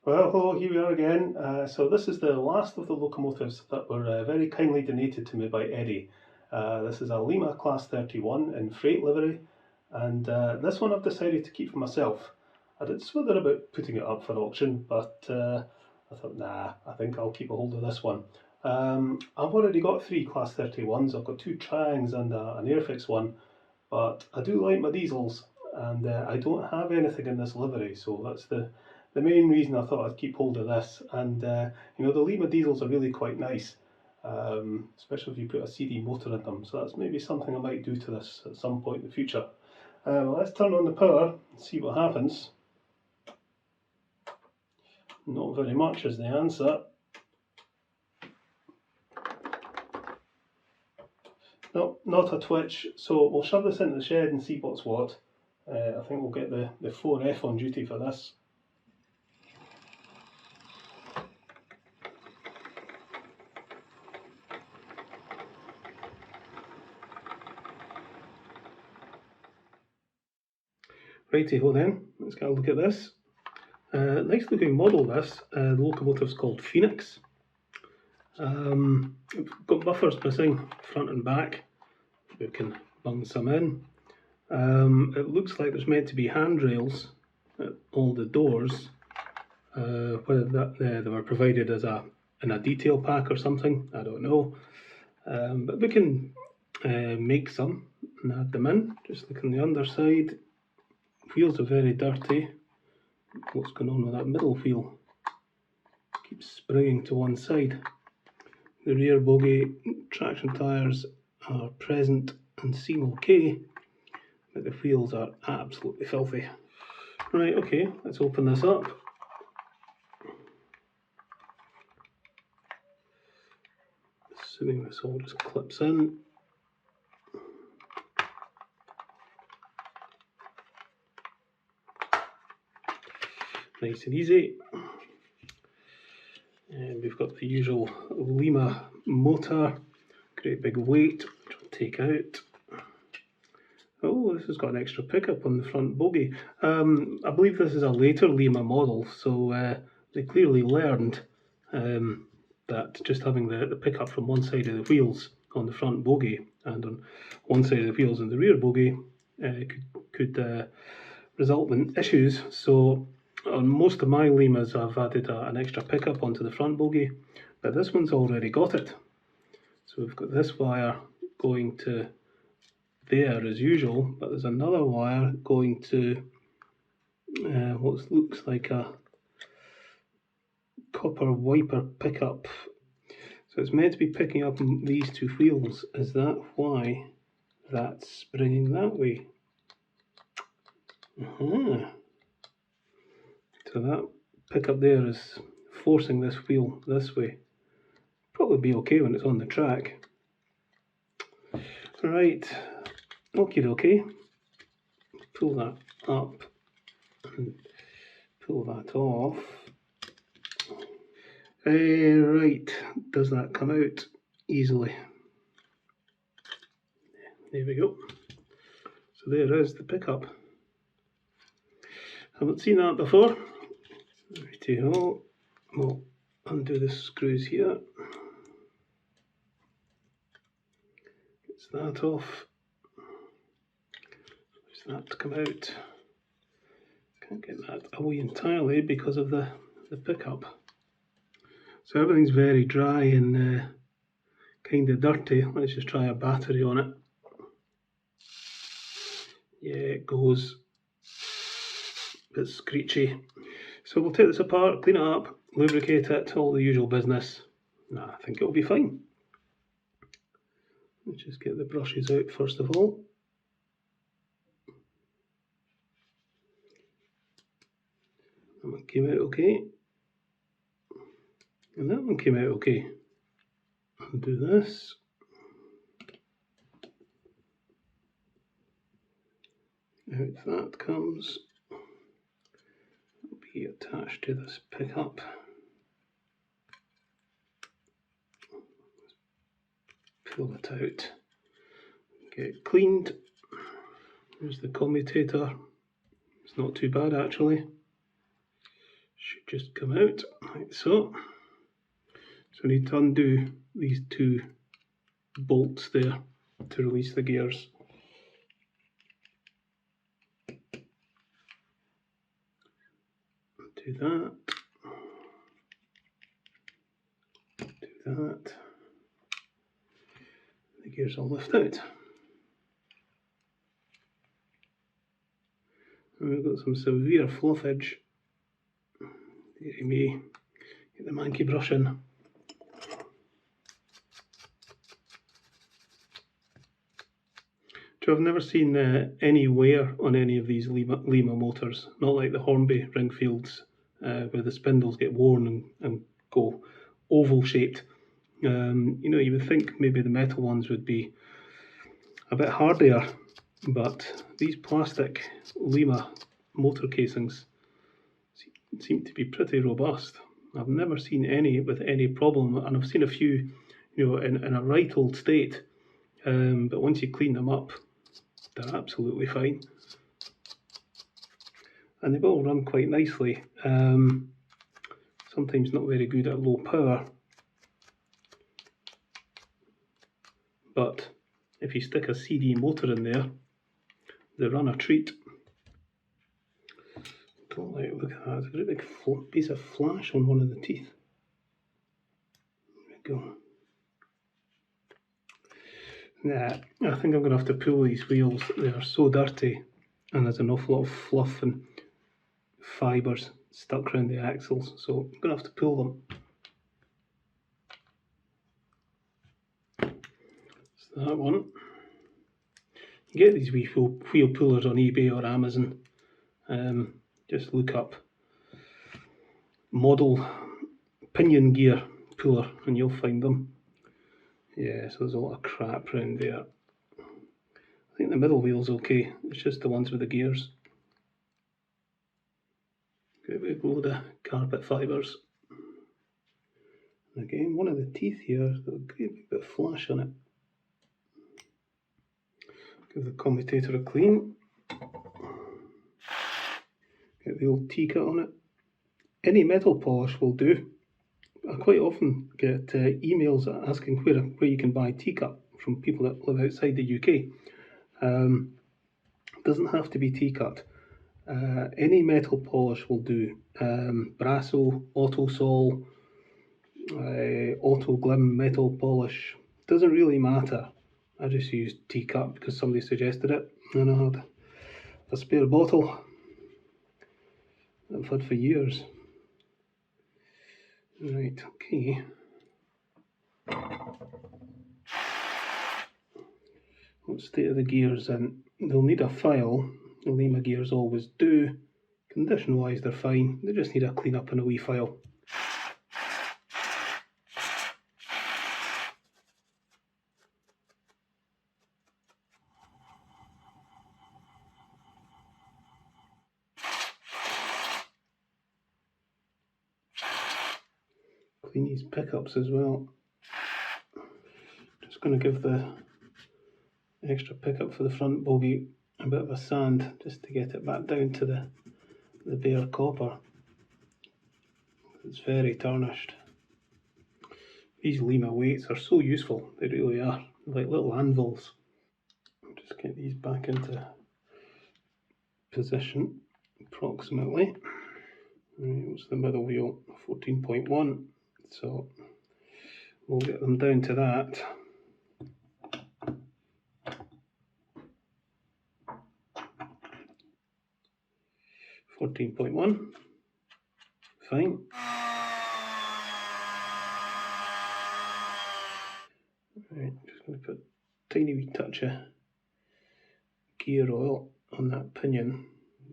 Well, hello, here we are again. So this is the last of the locomotives that were very kindly donated to me by Eddie. This is a Lima Class 31 in freight livery, and this one I've decided to keep for myself. I did swither about putting it up for auction, but I thought, nah, I think I'll keep a hold of this one. I've already got 3 Class 31s. I've got 2 Trangs and an Airfix one, but I do like my diesels, and I don't have anything in this livery, so that's the main reason I thought I'd keep hold of this. And the Lima diesels are really quite nice, especially if you put a CD motor in them. So that's maybe something I might do to this at some point in the future. Let's turn on the power and see what happens. Not very much is the answer. No, not a twitch. So we'll shove this into the shed and see what's what. I think we'll get the 4F on duty for this. Righty-ho then, let's get a look at this. Nice looking model this. The locomotive's called Phoenix. Got buffers missing front and back. We can bung some in. It looks like there's meant to be handrails at all the doors. Whether they were provided as in a detail pack or something, I don't know. But we can make some and add them in. Just look on the underside. Wheels are very dirty. What's going on with that middle wheel? Keeps springing to one side. The rear bogie traction tyres are present and seem okay, but the wheels are absolutely filthy. Right, okay, let's open this up. Assuming this all just clips in. Nice and easy. And we've got the usual Lima motor, great big weight, which we'll take out. Oh, this has got an extra pickup on the front bogie. I believe this is a later Lima model, so they clearly learned that just having the pickup from one side of the wheels on the front bogie and on one side of the wheels on the rear bogie could result in issues. So on most of my Limas I've added an extra pickup onto the front bogie, but this one's already got it. So we've got this wire going to there as usual, but there's another wire going to what looks like a copper wiper pickup. So it's meant to be picking up these two wheels. Is that why that's springing that way? So that pickup there is forcing this wheel this way. Probably be okay when it's on the track. Right, okie dokie. Pull that up and pull that off. Right, does that come out easily? There we go. So there is the pickup. Haven't seen that before. Righty-ho. We'll undo the screws here. Gets that off. Allows that to come out. Can't get that away entirely because of the pickup. So everything's very dry and kind of dirty. Let's just try a battery on it. Yeah, it goes. A bit screechy. So we'll take this apart, clean it up, lubricate it, all the usual business. I think it'll be fine. Let's just get the brushes out first of all. That one came out okay. And that one came out okay. Undo this. Out that comes. It'll be attached to this pickup. Pull it out. Get it cleaned. There's the commutator. It's not too bad actually. Should just come out like so. So I need to undo these two bolts there to release the gears. Do that. Do that. The gears will lift out. And we've got some severe fluffage. Dearie me. Get the manky brush in. So I've never seen any wear on any of these Lima motors, not like the Hornby Ringfields where the spindles get worn and go oval shaped. You know, you would think maybe the metal ones would be a bit hardier, but these plastic Lima motor casings seem to be pretty robust. I've never seen any with any problem, and I've seen a few, you know, in a right old state, but once you clean them up, they're absolutely fine. And they will run quite nicely. Sometimes not very good at low power, but if you stick a CD motor in there, they run a treat. Don't like, look at that, there's a great big piece of flash on one of the teeth. There we go. Nah, I think I'm going to have to pull these wheels. They are so dirty, and there's an awful lot of fluff and fibres stuck around the axles, so I'm going to have to pull them. So that one. You get these wheel pullers on eBay or Amazon. Just look up model pinion gear puller and you'll find them. Yeah, so there's a lot of crap around there. I think the middle wheel's okay, it's just the ones with the gears. Great big load of carpet fibres. And again, one of the teeth here has got a great big bit of flash on it. Give the commutator a clean. Get the old T-cut on it. Any metal polish will do. I quite often get emails asking where you can buy T-cut from people that live outside the UK. Doesn't have to be T-cut. Any metal polish will do. Brasso, Autosol, Auto Glim metal polish. Doesn't really matter. I just used T-cut because somebody suggested it, and I had a spare bottle that I've had for years. Right, okay. What state of the gears in? They'll need a file. The Lima gears always do. Condition wise they're fine, they just need a clean up and a wee file. Clean these pickups as well. Just going to give the extra pickup for the front bogie a bit of a sand just to get it back down to the bare copper. It's very tarnished. These Lima weights are so useful, they really are. They're like little anvils. Just get these back into position approximately. Right, what's the middle wheel? 14.1. So we'll get them down to that. .1, fine. Right, just going to put a tiny wee touch of gear oil on that pinion.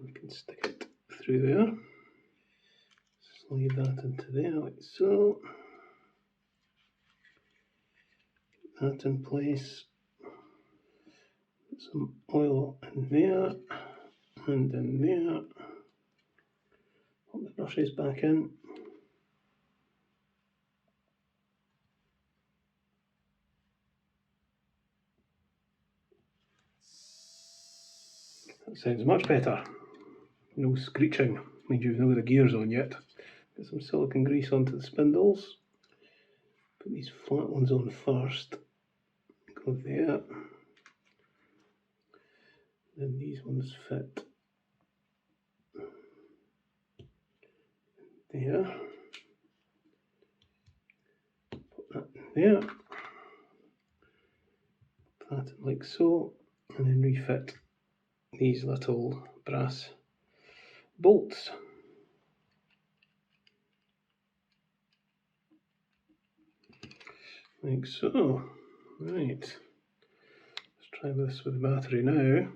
We can stick it through there. Slide that into there like so. Get that in place. Put some oil in there and in there. Put the brushes back in. That sounds much better. No screeching, means you've not got the gears on yet. Get some silicone grease onto the spindles. Put these flat ones on first. Go there. Then these ones fit there. Put that in there. Put that in like so. And then refit these little brass bolts. Like so. Right. Let's try this with the battery now.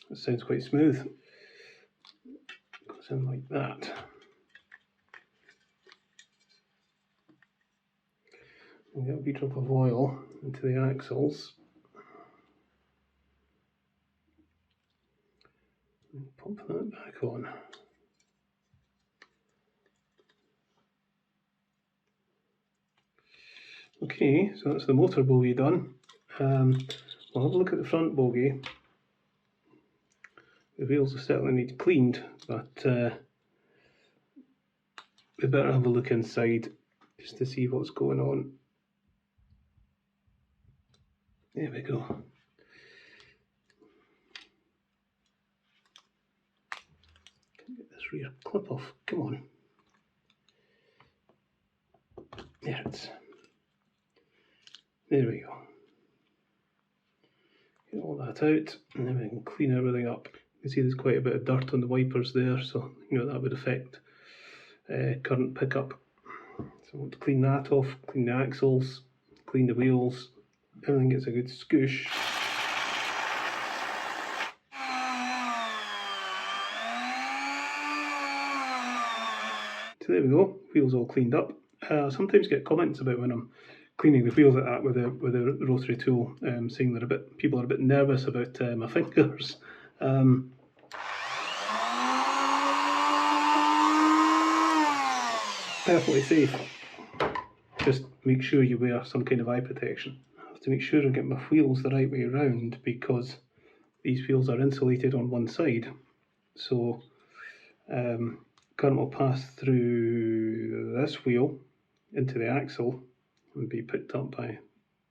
That sounds quite smooth. Goes in like that. And get a wee drop of oil into the axles. And pop that back on. Okay, so that's the motor bogie done. We'll have a look at the front bogie. The wheels will certainly need cleaned, but we better have a look inside just to see what's going on. There we go. Can get this rear clip off. Come on. There it is. There we go. Get all that out, and then we can clean everything up. You can see there's quite a bit of dirt on the wipers there, so that would affect current pickup. So I want to clean that off, clean the axles, clean the wheels. Everything gets a good scoosh. So there we go, wheels all cleaned up. I sometimes get comments about when I'm cleaning the wheels like that with a rotary tool, saying that people are a bit nervous about my fingers. Perfectly safe. Just make sure you wear some kind of eye protection. I have to make sure I get my wheels the right way around because these wheels are insulated on one side. So current will pass through this wheel into the axle and be picked up by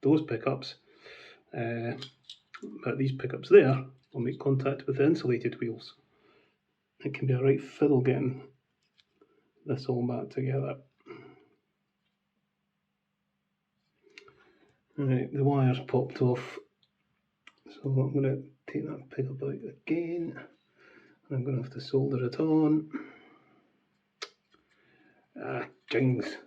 those pickups. But these pickups there will make contact with the insulated wheels. It can be a right fiddle getting this all back together. Right, the wire's popped off, so I'm going to take that pickup out again. I'm going to have to solder it on. Jings.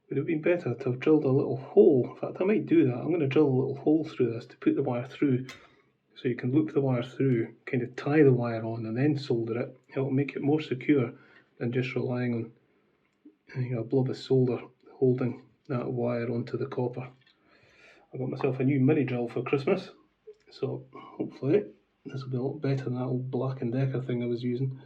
Would have been better to have drilled a little hole. In fact, I might do that. I'm going to drill a little hole through this to put the wire through, so you can loop the wire through, kind of tie the wire on and then solder it. It'll make it more secure than just relying on a blob of solder holding that wire onto the copper. I got myself a new mini drill for Christmas, so hopefully this will be a lot better than that old Black & Decker thing I was using.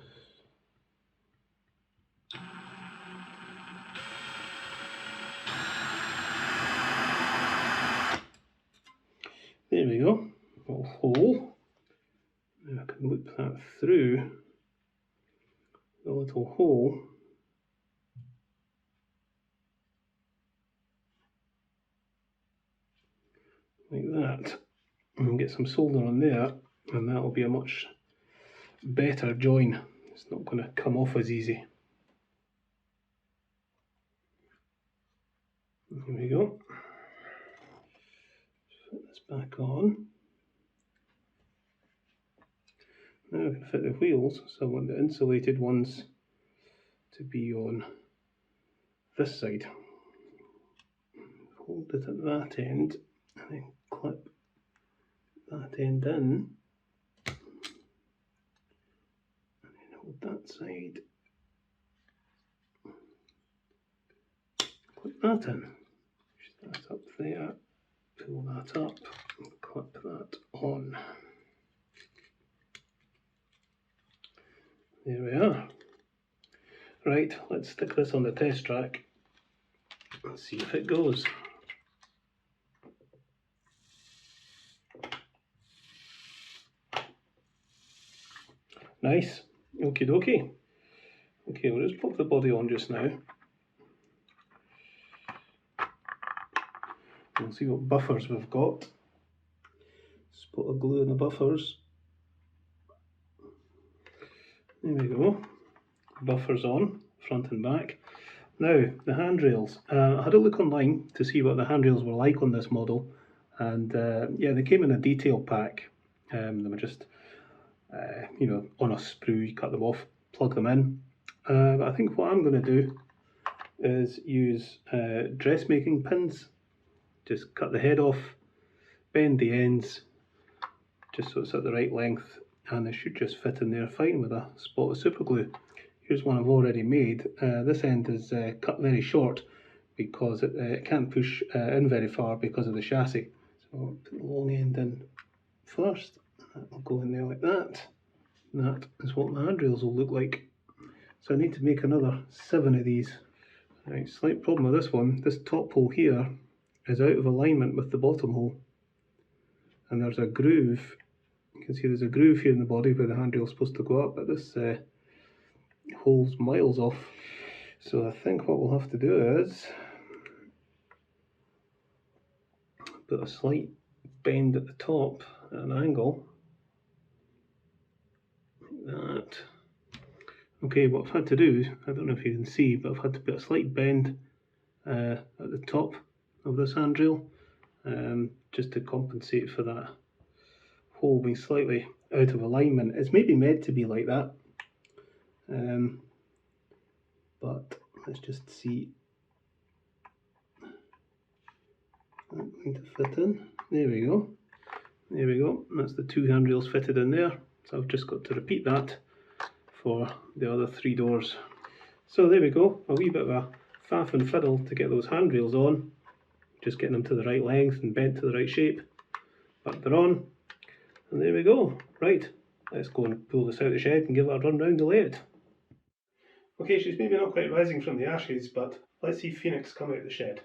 There we go, a little hole. Now I can loop that through the little hole. Like that, and get some solder on there, and that will be a much better join. It's not going to come off as easy. There we go. Put this back on. Now I can fit the wheels, so I want the insulated ones to be on this side. Hold it at that end, and then clip that end in, and then hold that side, clip that in, push that up there, pull that up, and clip that on. There we are. Right, let's stick this on the test track and see if it goes. Nice. Okie dokie. Okay, we'll just pop the body on just now. We'll see what buffers we've got. Just put a glue in the buffers. There we go. Buffers on, front and back. Now, the handrails. I had a look online to see what the handrails were like on this model, and yeah, they came in a detail pack. They were just, you know, on a sprue, you cut them off, plug them in. But I think what I'm going to do is use dressmaking pins. Just cut the head off, bend the ends, just so it's at the right length, and they should just fit in there fine with a spot of super glue. Here's one I've already made. This end is cut very short because it can't push in very far because of the chassis. So I'll put the long end in first. That will go in there like that. That is what the handrails will look like. So I need to make another 7 of these. Right, slight problem with this one. This top hole here is out of alignment with the bottom hole. And there's a groove. You can see there's a groove here in the body where the handrail is supposed to go up, but this hole's miles off. So I think what we'll have to do is put a slight bend at the top at an angle, like that. Okay, what I've had to do, I don't know if you can see, but I've had to put a slight bend at the top of this handrail, just to compensate for that hole being slightly out of alignment. It's maybe meant to be like that, but let's just see. That's going to fit in. There we go. There we go. That's the 2 handrails fitted in there. So I've just got to repeat that for the other 3 doors. So there we go. A wee bit of a faff and fiddle to get those handrails on. Just getting them to the right length and bent to the right shape. But they're on. And there we go. Right. Let's go and pull this out of the shed and give it a run round the layout. Okay, she's maybe not quite rising from the ashes, but let's see Phoenix come out of the shed.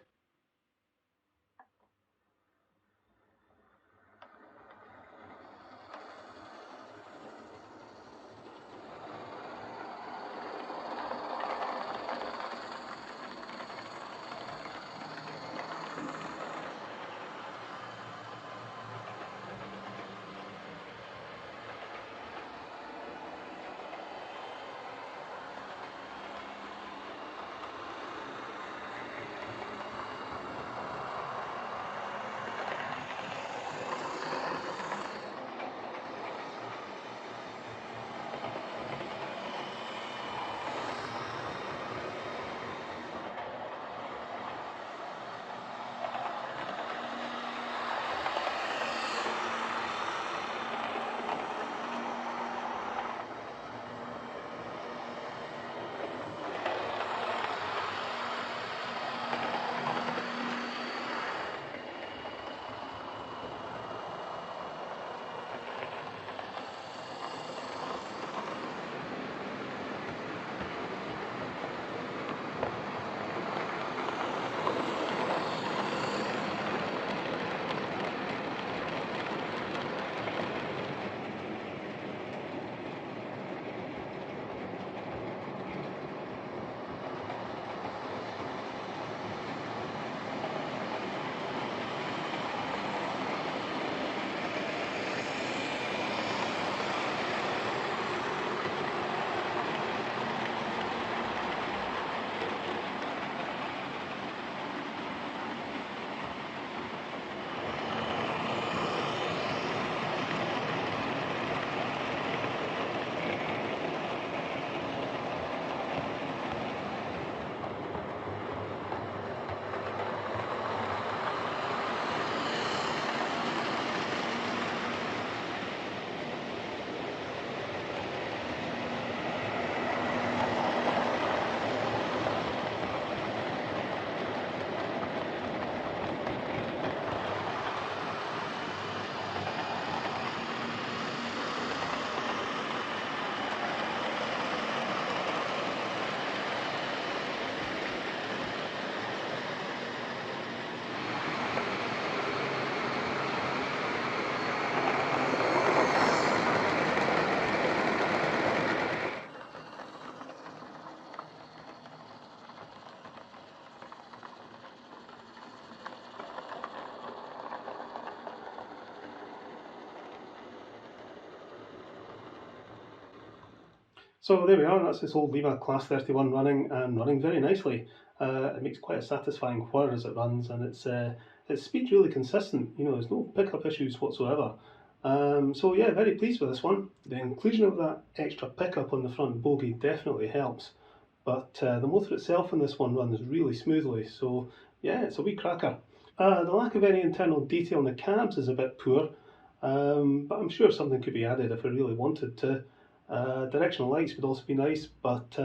So there we are, that's this old Lima Class 31 running, and running very nicely. It makes quite a satisfying whir as it runs, and its speed really consistent. You know, there's no pickup issues whatsoever. So yeah, very pleased with this one. The inclusion of that extra pickup on the front bogie definitely helps, but the motor itself in this one runs really smoothly. So yeah, it's a wee cracker. The lack of any internal detail in the cabs is a bit poor, but I'm sure something could be added if I really wanted to. Directional lights would also be nice, but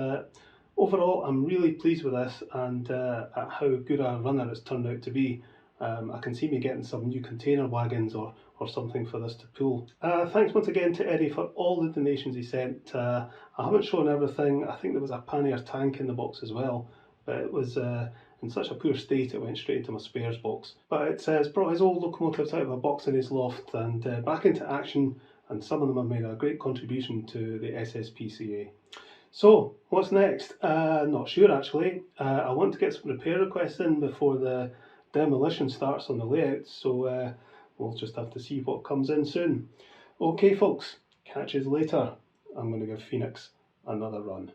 overall I'm really pleased with this and at how good a runner it's turned out to be. I can see me getting some new container wagons or something for this to pull. Thanks once again to Eddie for all the donations he sent. I haven't shown everything. I think there was a pannier tank in the box as well, but it was in such a poor state it went straight into my spares box. But it says brought his old locomotives out of a box in his loft and back into action, and some of them have made a great contribution to the SSPCA. So, what's next? Not sure actually. I want to get some repair requests in before the demolition starts on the layout, so we'll just have to see what comes in soon. Okay folks, catch you later. I'm going to give Phoenix another run.